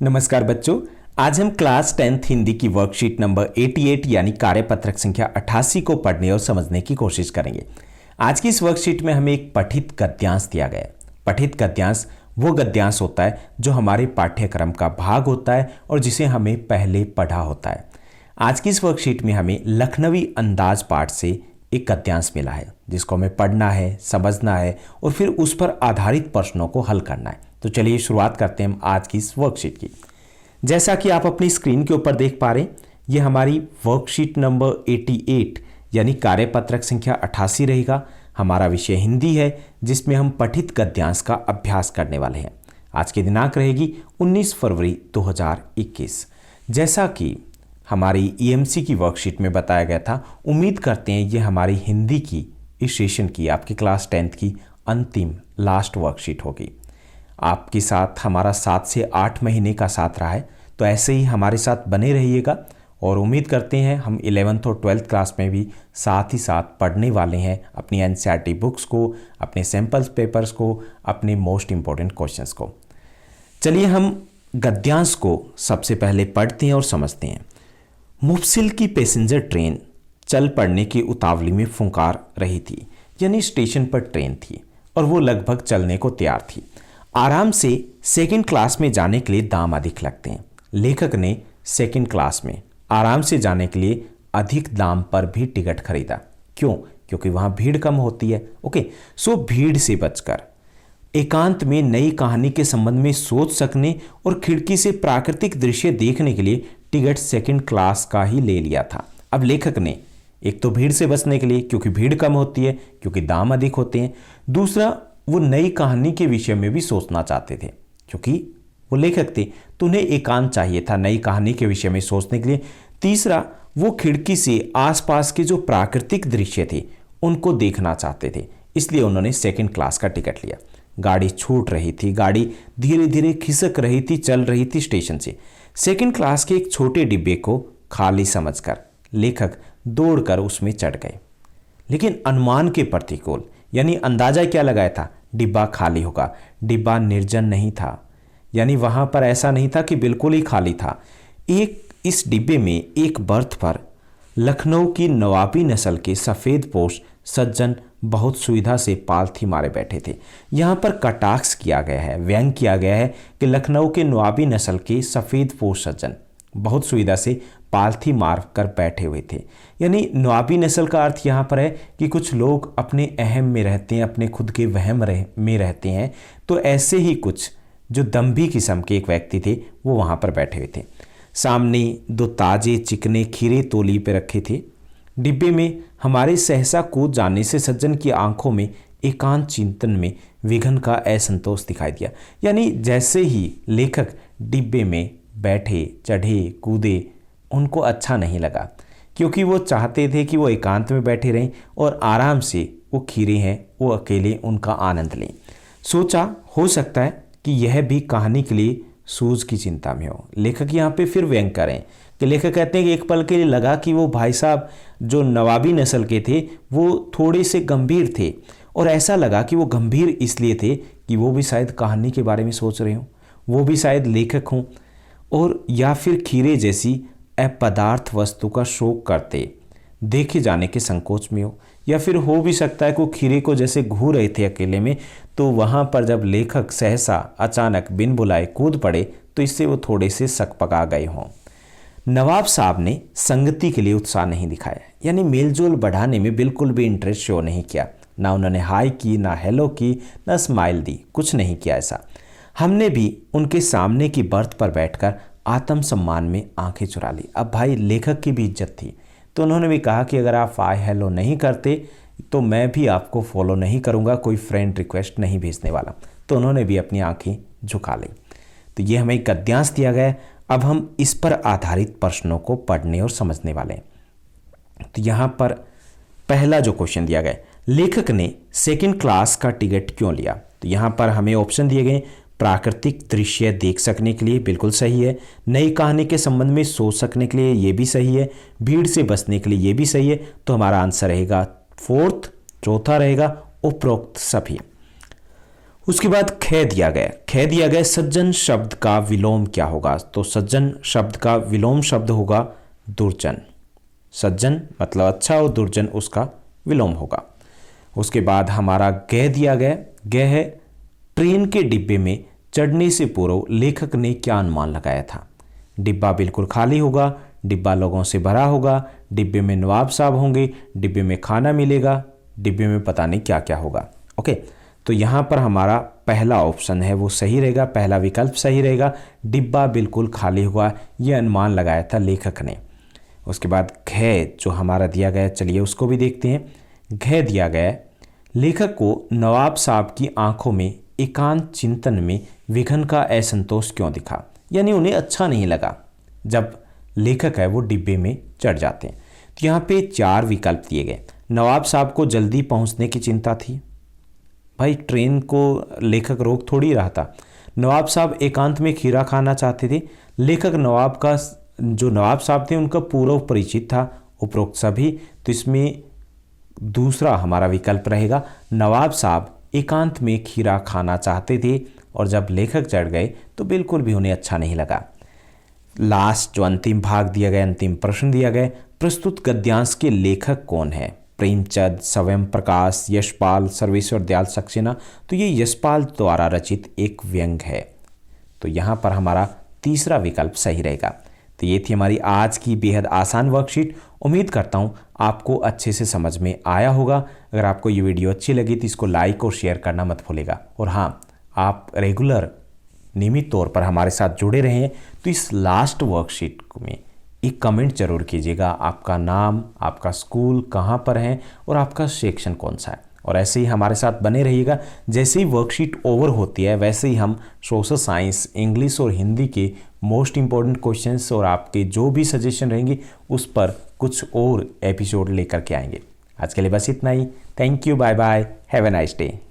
नमस्कार बच्चों, आज हम क्लास 10th हिंदी की वर्कशीट नंबर 88 यानी कार्यपत्रक संख्या 88 को पढ़ने और समझने की कोशिश करेंगे। आज की इस वर्कशीट में हमें एक पठित गद्यांश दिया गया है। पठित गद्यांश वो गद्यांश होता है जो हमारे पाठ्यक्रम का भाग होता है और जिसे हमें पहले पढ़ा होता है। आज की इस वर्कशीट में हमें लखनवी अंदाज पाठ से एक गद्यांश मिला है जिसको हमें पढ़ना है, समझना है और फिर उस पर आधारित प्रश्नों को हल करना है। तो चलिए शुरुआत करते हैं हम आज की इस वर्कशीट की। जैसा कि आप अपनी स्क्रीन के ऊपर देख पा रहे हैं, ये हमारी वर्कशीट नंबर 88 यानी कार्यपत्रक संख्या 88 रहेगा। हमारा विषय हिंदी है जिसमें हम पठित गद्यांश का अभ्यास करने वाले हैं। आज की दिनांक रहेगी 19 फरवरी 2021। जैसा कि हमारी ईएमसी की वर्कशीट में बताया गया था, उम्मीद करते हैं ये हमारी हिंदी की इस सेशन की आपकी क्लास 10th की अंतिम लास्ट वर्कशीट होगी। आपके साथ हमारा 7 से 8 महीने का साथ रहा है, तो ऐसे ही हमारे साथ बने रहिएगा और उम्मीद करते हैं हम 11th और 12th क्लास में भी साथ ही साथ पढ़ने वाले हैं अपनी एनसीईआरटी बुक्स को, अपने सैम्पल्स पेपर्स को, अपने मोस्ट इम्पोर्टेंट क्वेश्चंस को। चलिए हम गद्यांश को सबसे पहले पढ़ते हैं और समझते हैं। मुफसिल की पैसेंजर ट्रेन चल पड़ने की उतावली में फुंकार रही थी, यानी स्टेशन पर ट्रेन थी और वो लगभग चलने को तैयार थी। आराम से सेकंड क्लास में जाने के लिए दाम अधिक लगते हैं। लेखक ने सेकंड क्लास में आराम से जाने के लिए अधिक दाम पर भी टिकट खरीदा। क्यों? क्योंकि वहाँ भीड़ कम होती है। ओके, सो भीड़ से बचकर एकांत में नई कहानी के संबंध में सोच सकने और खिड़की से प्राकृतिक दृश्य देखने के लिए टिकट सेकंड क्लास का ही ले लिया था। अब लेखक ने एक तो भीड़ से बचने के लिए, क्योंकि भीड़ कम होती है, क्योंकि दाम अधिक होते हैं। दूसरा, वो नई कहानी के विषय में भी सोचना चाहते थे, क्योंकि वो लेखक थे तो उन्हें एकांत चाहिए था नई कहानी के विषय में सोचने के लिए। तीसरा, वो खिड़की से आसपास के जो प्राकृतिक दृश्य थे उनको देखना चाहते थे, इसलिए उन्होंने सेकंड क्लास का टिकट लिया। गाड़ी छूट रही थी, गाड़ी धीरे धीरे खिसक रही थी, चल रही थी स्टेशन से। सेकंड क्लास के एक छोटे डिब्बे को खाली समझकर लेखक दौड़कर उसमें चढ़ गए। लेकिन अनुमान के प्रतिकूल, यानी अंदाजा क्या लगाया था, डिब्बा खाली होगा। डिब्बा निर्जन नहीं था, यानी वहां पर ऐसा नहीं था कि बिल्कुल ही खाली था। इस डिब्बे में एक बर्थ पर लखनऊ की नवाबी नस्ल के सफ़ेद पोश सज्जन बहुत सुविधा से पालथी मारे बैठे थे। यहाँ पर कटाक्ष किया गया है, व्यंग किया गया है कि लखनऊ के नवाबी नस्ल के सफ़ेद पोश सज्जन बहुत सुविधा से पालथी मार कर बैठे हुए थे। यानी नवाबी नस्ल का अर्थ यहाँ पर है कि कुछ लोग अपने अहम में रहते हैं, अपने खुद के वहम में रहते हैं। तो ऐसे ही कुछ जो दम्भी किस्म के एक व्यक्ति थे वो वहाँ पर बैठे हुए थे। सामने 2 ताजे चिकने खीरे तोली पे रखे थे। डिब्बे में हमारे सहसा कूद जाने से सज्जन की आंखों में एकांत चिंतन में विघन का असंतोष दिखाई दिया। यानी जैसे ही लेखक डिब्बे में बैठे, चढ़े, कूदे, उनको अच्छा नहीं लगा, क्योंकि वो चाहते थे कि वो एकांत में बैठे रहें और आराम से वो खीरे हैं वो अकेले उनका आनंद लें। सोचा हो सकता है कि यह भी कहानी के लिए सूझ की चिंता में हो। लेखक यहाँ पे फिर व्यंग करें कि लेखक कहते हैं कि एक पल के लिए लगा कि वो भाई साहब जो नवाबी नस्ल के थे वो थोड़े से गंभीर थे, और ऐसा लगा कि वो गंभीर इसलिए थे कि वो भी शायद कहानी के बारे में सोच रहे हों, वो भी शायद लेखक हों, और या फिर खीरे जैसी अपदार्थ वस्तु का शौक करते देखे जाने के संकोच में हो, या फिर हो भी सकता है कि वो खीरे को जैसे घूर रहे थे अकेले में, तो वहाँ पर जब लेखक सहसा अचानक बिन बुलाए कूद पड़े तो इससे वो थोड़े से सकपका गए हों। नवाब साहब ने संगति के लिए उत्साह नहीं दिखाया, यानी मेलजोल बढ़ाने में बिल्कुल भी इंटरेस्ट शो नहीं किया। ना उन्होंने हाय की, ना हेलो की, ना स्माइल दी, कुछ नहीं किया ऐसा। हमने भी उनके सामने की बर्थ पर बैठकर आत्मसम्मान में आंखें चुरा ली। अब भाई लेखक की भी इज्जत थी, तो उन्होंने भी कहा कि अगर आप हाय हेलो नहीं करते तो मैं भी आपको फॉलो नहीं करूंगा, कोई फ्रेंड रिक्वेस्ट नहीं भेजने वाला। तो उन्होंने भी अपनी आंखें झुका ली। तो ये हमें गद्यांश दिया गया है। अब हम इस पर आधारित प्रश्नों को पढ़ने और समझने वाले हैं। तो यहाँ पर पहला जो क्वेश्चन दिया गया है, लेखक ने सेकंड क्लास का टिकट क्यों लिया? तो यहाँ पर हमें ऑप्शन दिए गए, प्राकृतिक दृश्य देख सकने के लिए, बिल्कुल सही है। नई कहानी के संबंध में सोच सकने के लिए, ये भी सही है। भीड़ से बचने के लिए, ये भी सही है। तो हमारा आंसर रहेगा 4th, चौथा रहेगा उपरोक्त सभी। उसके बाद ख दिया गया, ख दिया गया सज्जन शब्द का विलोम क्या होगा? तो सज्जन शब्द का विलोम शब्द होगा दुर्जन। सज्जन मतलब अच्छा और दुर्जन उसका विलोम होगा। उसके बाद हमारा ग दिया गया, ग है ट्रेन के डिब्बे में चढ़ने से पूर्व लेखक ने क्या अनुमान लगाया था? डिब्बा बिल्कुल खाली होगा, डिब्बा लोगों से भरा होगा, डिब्बे में नवाब साहब होंगे, डिब्बे में खाना मिलेगा, डिब्बे में पता नहीं क्या क्या होगा। ओके, तो यहाँ पर हमारा पहला ऑप्शन है वो सही रहेगा, पहला विकल्प सही रहेगा। डिब्बा बिल्कुल खाली हुआ, ये अनुमान लगाया था लेखक ने। उसके बाद घ जो हमारा दिया गया, चलिए उसको भी देखते हैं। घ दिया गया, लेखक को नवाब साहब की आंखों में एकांत चिंतन में विघन का असंतोष क्यों दिखा? यानी उन्हें अच्छा नहीं लगा जब लेखक है वो डिब्बे में चढ़ जाते हैं। तो यहाँ पे 4 विकल्प दिए गए। नवाब साहब को जल्दी पहुँचने की चिंता थी, भाई ट्रेन को लेखक रोक थोड़ी रहा था। नवाब साहब एकांत में खीरा खाना चाहते थे। लेखक नवाब का जो नवाब साहब थे उनका पूर्व परिचित था, उपरोक्त सभी। तो इसमें दूसरा हमारा विकल्प रहेगा, नवाब साहब एकांत में खीरा खाना चाहते थे और जब लेखक चढ़ गए तो बिल्कुल भी उन्हें अच्छा नहीं लगा। लास्ट जो अंतिम भाग दिया गया, अंतिम प्रश्न दिया गया, प्रस्तुत गद्यांश के लेखक कौन है? प्रेमचंद, स्वयं प्रकाश, यशपाल, सर्वेश्वर दयाल सक्सेना। तो ये यशपाल द्वारा रचित एक व्यंग है। तो यहाँ पर हमारा तीसरा विकल्प सही रहेगा। तो ये थी हमारी आज की बेहद आसान वर्कशीट। उम्मीद करता हूँ आपको अच्छे से समझ में आया होगा। अगर आपको ये वीडियो अच्छी लगी तो इसको लाइक और शेयर करना मत भूलिएगा। और हाँ, आप रेगुलर नियमित तौर पर हमारे साथ जुड़े रहें तो इस लास्ट वर्कशीट में एक कमेंट जरूर कीजिएगा, आपका नाम, आपका स्कूल कहाँ पर है और आपका सेक्शन कौन सा है। और ऐसे ही हमारे साथ बने रहिएगा। जैसे ही वर्कशीट ओवर होती है वैसे ही हम सोशल साइंस, इंग्लिश और हिंदी के मोस्ट इंपॉर्टेंट क्वेश्चंस और आपके जो भी सजेशन रहेंगे उस पर कुछ और एपिसोड लेकर के आएंगे। आज के लिए बस इतना ही। Thank you, bye bye, have a nice day.